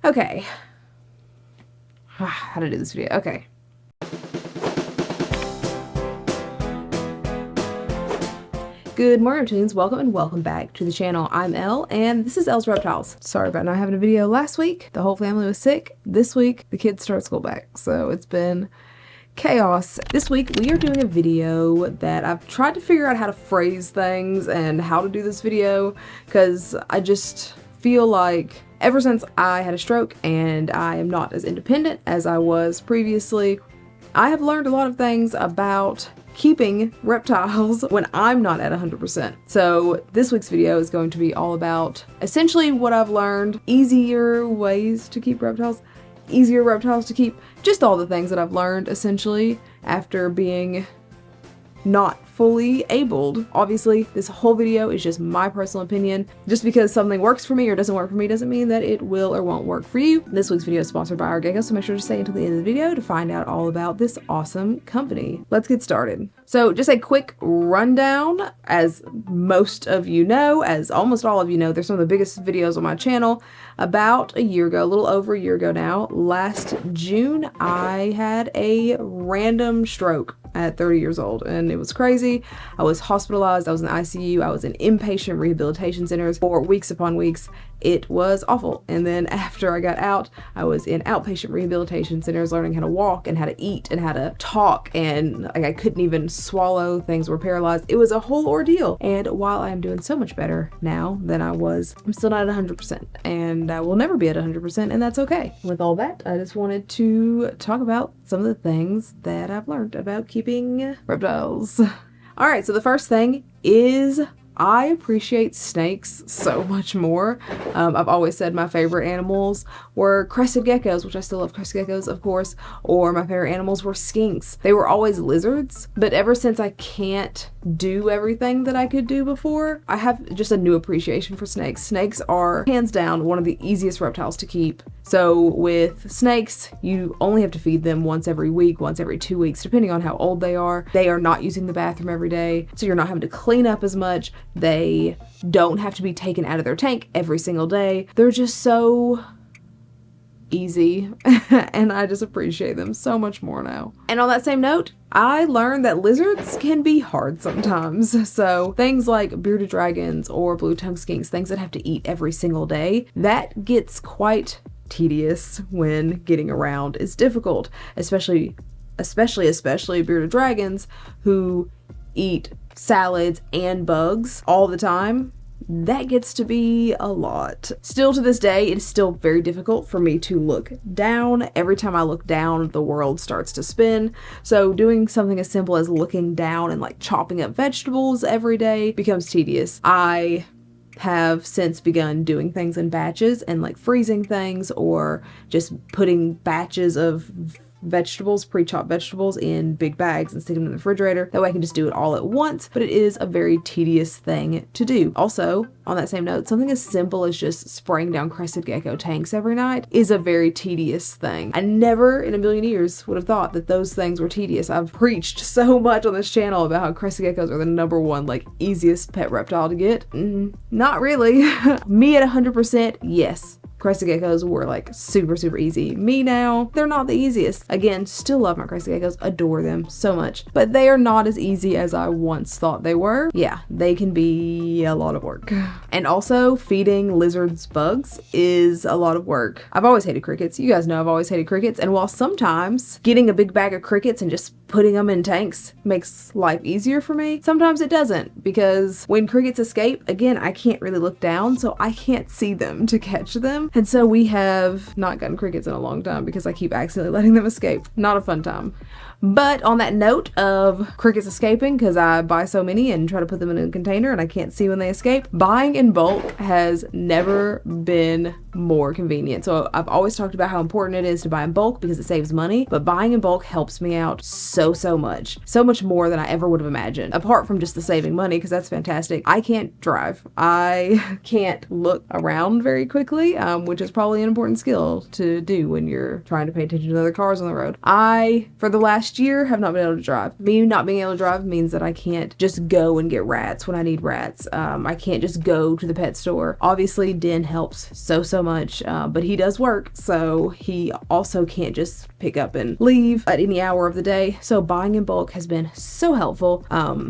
Okay. How to do this video. Okay. Good morning, Reptilians. Welcome and welcome back to the channel. I'm Elle, and this is Elle's Reptiles. Sorry about not having a video last week. The whole family was sick. This week, the kids start school back, so it's been chaos. This week, we are doing a video that I've tried to figure out how to phrase things and how to do this video, because I just feel like ever since I had a stroke and I am not as independent as I was previously, I have learned a lot of things about keeping reptiles when I'm not at 100%. So this week's video is going to be all about essentially what I've learned, easier ways to keep reptiles, easier reptiles to keep, just all the things that I've learned essentially after being not fully abled. Obviously, this whole video is just my personal opinion. Just because something works for me or doesn't work for me doesn't mean that it will or won't work for you. This week's video is sponsored by our gecko, so make sure to stay until the end of the video to find out all about this awesome company. Let's get started. So just a quick rundown. As most of you know, as almost all of you know, they're some of the biggest videos on my channel. About a year ago, a little over a year ago now, last June, I had a random stroke at 30 years old, and it was crazy. I was hospitalized, I was in the ICU, I was in inpatient rehabilitation centers for weeks upon weeks. It was awful. And then after I got out, I was in outpatient rehabilitation centers learning how to walk and how to eat and how to talk, and like I couldn't even swallow, things were paralyzed. It was a whole ordeal. And while I am doing so much better now than I was, I'm still not at 100%, and I will never be at 100%, and that's okay. With all that, I just wanted to talk about some of the things that I've learned about keeping reptiles. All right, so the first thing is I appreciate snakes so much more. I've always said my favorite animals were crested geckos, which I still love crested geckos, of course, or my favorite animals were skinks. They were always lizards, but ever since I can't do everything that I could do before, I have just a new appreciation for snakes. Snakes are hands down one of the easiest reptiles to keep. So with snakes, you only have to feed them once every week, once every 2 weeks, depending on how old they are. They are not using the bathroom every day, so you're not having to clean up as much. They don't have to be taken out of their tank every single day. They're just so easy, and I just appreciate them so much more now. And on that same note, I learned that lizards can be hard sometimes. So things like bearded dragons or blue-tongued skinks, things that have to eat every single day, that gets quite tedious when getting around is difficult, especially bearded dragons who eat salads and bugs all the time. That gets to be a lot. Still to this day, it is still very difficult for me to look down. Every time I look down, the world starts to spin. So doing something as simple as looking down and like chopping up vegetables every day becomes tedious. I have since begun doing things in batches and like freezing things or just putting batches of vegetables, pre-chopped vegetables, in big bags and stick them in the refrigerator. That way I can just do it all at once, but it is a very tedious thing to do. Also, on that same note, something as simple as just spraying down crested gecko tanks every night is a very tedious thing. I never in a million years would have thought that those things were tedious. I've preached so much on this channel about how crested geckos are the #1 like easiest pet reptile to get. Not really. Me at 100%, yes. Crested geckos were like super easy. Me now, they're not the easiest. Again, still love my crested geckos, adore them so much, but they are not as easy as I once thought they were. Yeah, they can be a lot of work. And also, feeding lizards bugs is a lot of work. I've always hated crickets. You guys know I've always hated crickets, and while sometimes getting a big bag of crickets and just putting them in tanks makes life easier for me, sometimes it doesn't, because when crickets escape, again, I can't really look down, so I can't see them to catch them. And so we have not gotten crickets in a long time because I keep accidentally letting them escape. Not a fun time. But on that note of crickets escaping, because I buy so many and try to put them in a container and I can't see when they escape, buying in bulk has never been more convenient. So I've always talked about how important it is to buy in bulk because it saves money, but buying in bulk helps me out so much. So much more than I ever would have imagined. Apart from just the saving money, because that's fantastic. I can't drive. I can't look around very quickly, which is probably an important skill to do when you're trying to pay attention to other cars on the road. I, for the last year, have not been able to drive. Me not being able to drive means that I can't just go and get rats when I need rats. I can't just go to the pet store. Obviously, Den helps so much, but he does work, so he also can't just pick up and leave at any hour of the day. So buying in bulk has been so helpful.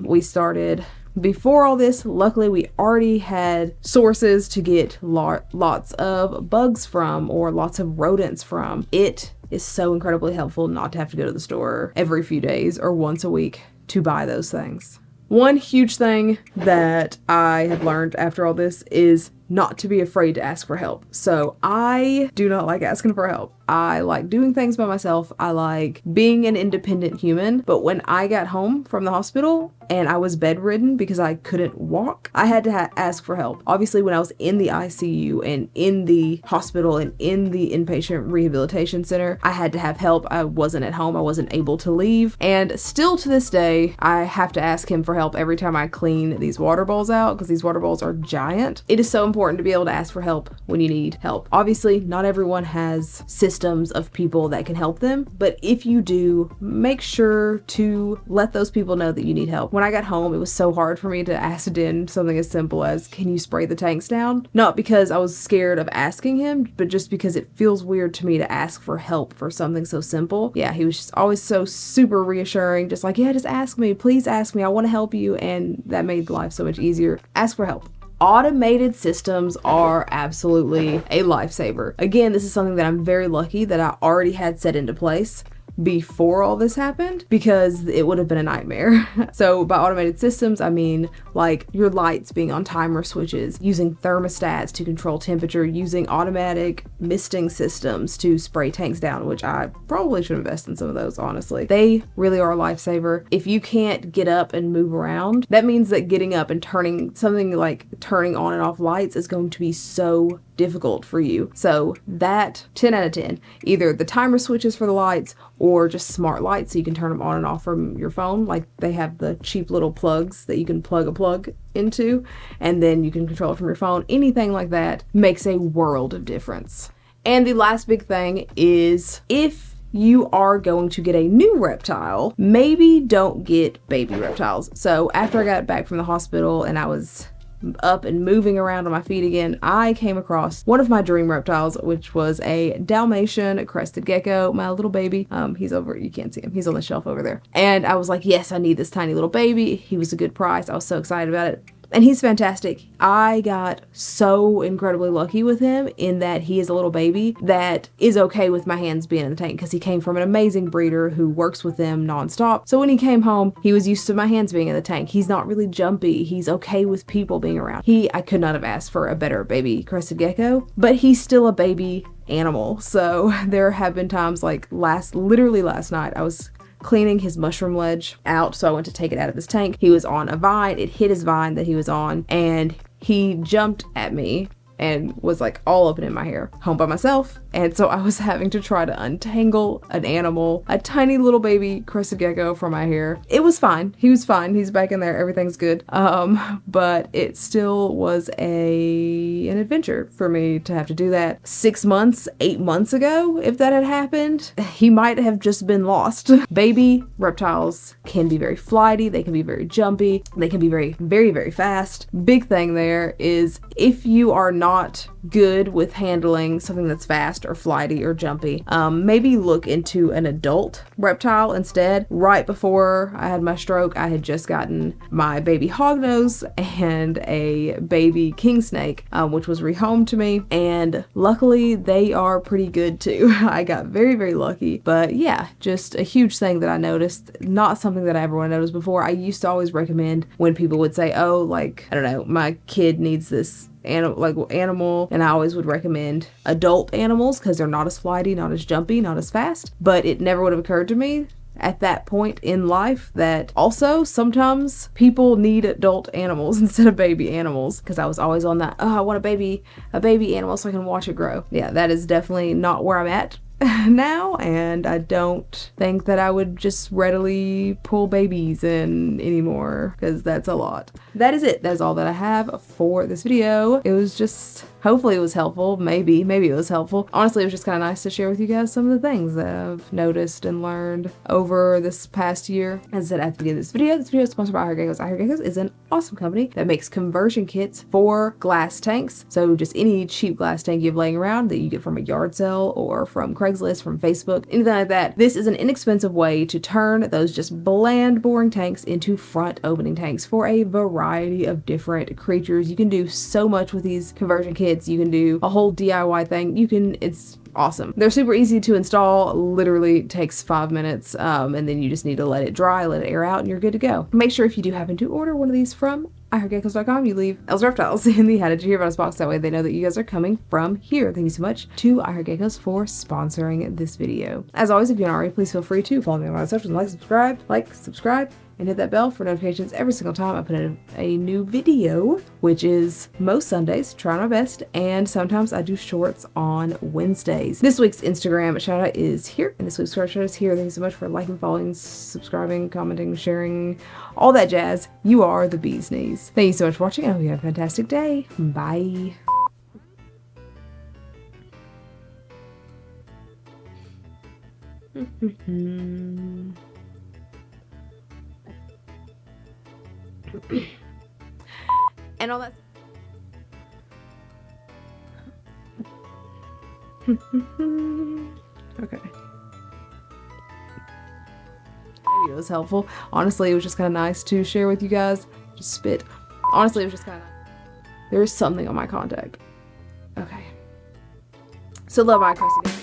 We started before all this. Luckily, we already had sources to get lots of bugs from, or lots of rodents from. It is so incredibly helpful not to have to go to the store every few days or once a week to buy those things. One huge thing that I have learned after all this is not to be afraid to ask for help. So I do not like asking for help. I like doing things by myself. I like being an independent human. But when I got home from the hospital and I was bedridden because I couldn't walk, I had to ask for help. Obviously, when I was in the ICU and in the hospital and in the inpatient rehabilitation center, I had to have help. I wasn't at home. I wasn't able to leave. And still to this day, I have to ask him for help every time I clean these water bowls out, because these water bowls are giant. It is so important to be able to ask for help when you need help. Obviously, not everyone has systems of people that can help them, but if you do, make sure to let those people know that you need help. When I got home, it was so hard for me to ask Den something as simple as, can you spray the tanks down? Not because I was scared of asking him, but just because it feels weird to me to ask for help for something so simple. Yeah, he was just always so super reassuring, just like, yeah, just ask me, please ask me, I want to help you, and that made life so much easier. Ask for help. Automated systems are absolutely a lifesaver. Again, this is something that I'm very lucky that I already had set into place before all this happened, because it would have been a nightmare. So by automated systems, I mean like your lights being on timer switches, using thermostats to control temperature, using automatic misting systems to spray tanks down, which I probably should invest in some of those, honestly. They really are a lifesaver. If you can't get up and move around, that means that getting up and turning on and off lights is going to be so difficult for you. So that 10 out of 10, either the timer switches for the lights or just smart lights so you can turn them on and off from your phone. Like they have the cheap little plugs that you can plug a plug into and then you can control it from your phone. Anything like that makes a world of difference. And the last big thing is, if you are going to get a new reptile, maybe don't get baby reptiles. So after I got back from the hospital and I was up and moving around on my feet again, I came across one of my dream reptiles, which was a Dalmatian crested gecko, my little baby. He's over, you can't see him, he's on the shelf over there. And I was like, yes, I need this tiny little baby. He was a good price. I was so excited about it. And he's fantastic. I got so incredibly lucky with him in that he is a little baby that is okay with my hands being in the tank, because he came from an amazing breeder who works with them nonstop. So when he came home, he was used to my hands being in the tank. He's not really jumpy. He's okay with people being around. I could not have asked for a better baby crested gecko, but he's still a baby animal. So there have been times like literally last night, I was cleaning his mushroom ledge out, so I went to take it out of his tank. He was on a vine. It hit his vine that he was on, and he jumped at me and was like all up in my hair, home by myself. And so I was having to try to untangle an animal, a tiny little baby crested gecko, from my hair. It was fine. He was fine. He's back in there. Everything's good. But it still was an adventure for me to have to do that 6 months, 8 months ago. If that had happened, he might have just been lost. Baby reptiles can be very flighty. They can be very jumpy. They can be very, very, very fast. Big thing there is, if you are not good with handling something that's fast or flighty or jumpy, maybe look into an adult reptile instead. Right before I had my stroke, I had just gotten my baby hognose and a baby king snake, which was rehomed to me, and luckily they are pretty good too. I got very, very lucky. But yeah, just a huge thing that I noticed, not something that I ever would noticed before. I used to always recommend when people would say, oh, like, I don't know, my kid needs this animal, and I always would recommend adult animals because they're not as flighty, not as jumpy, not as fast. But it never would have occurred to me at that point in life that also sometimes people need adult animals instead of baby animals, because I was always on that, oh, I want a baby animal so I can watch it grow. Yeah, that is definitely not where I'm at now, and I don't think that I would just readily pull babies in anymore, because that's a lot. That is it. That is all that I have for this video. It was just Hopefully it was helpful. Maybe it was helpful. Honestly, it was just kind of nice to share with you guys some of the things that I've noticed and learned over this past year. As I said at the beginning of this video is sponsored by iHeartGeckos. iHeartGeckos is an awesome company that makes conversion kits for glass tanks. So just any cheap glass tank you have laying around that you get from a yard sale or from Craigslist, from Facebook, anything like that. This is an inexpensive way to turn those just bland, boring tanks into front opening tanks for a variety of different creatures. You can do so much with these conversion kits. You can do a whole DIY thing. It's awesome. They're super easy to install, literally takes 5 minutes, and then you just need to let it dry, let it air out, and you're good to go. Make sure if you do happen to order one of these from iHeartGeckos.com, you leave Elle's Reptiles in the How Did You Hear About Us box. That way they know that you guys are coming from here. Thank you so much to iHeartGeckos for sponsoring this video. As always, if you aren't already, please feel free to follow me on my socials, like, subscribe, and hit that bell for notifications every single time I put in a new video, which is most Sundays, trying my best, and sometimes I do shorts on Wednesdays. This week's Instagram shout out is here, and this week's shout out is here. Thank you so much for liking, following, subscribing, commenting, sharing, all that jazz. You are the bee's knees. Thank you so much for watching. I hope you have a fantastic day. Bye. And all that. Okay. Maybe it was helpful. Honestly, it was just kind of nice to share with you guys. Just spit. Honestly, it was just kind of. There is something on my contact. Okay. So love my Chrissy.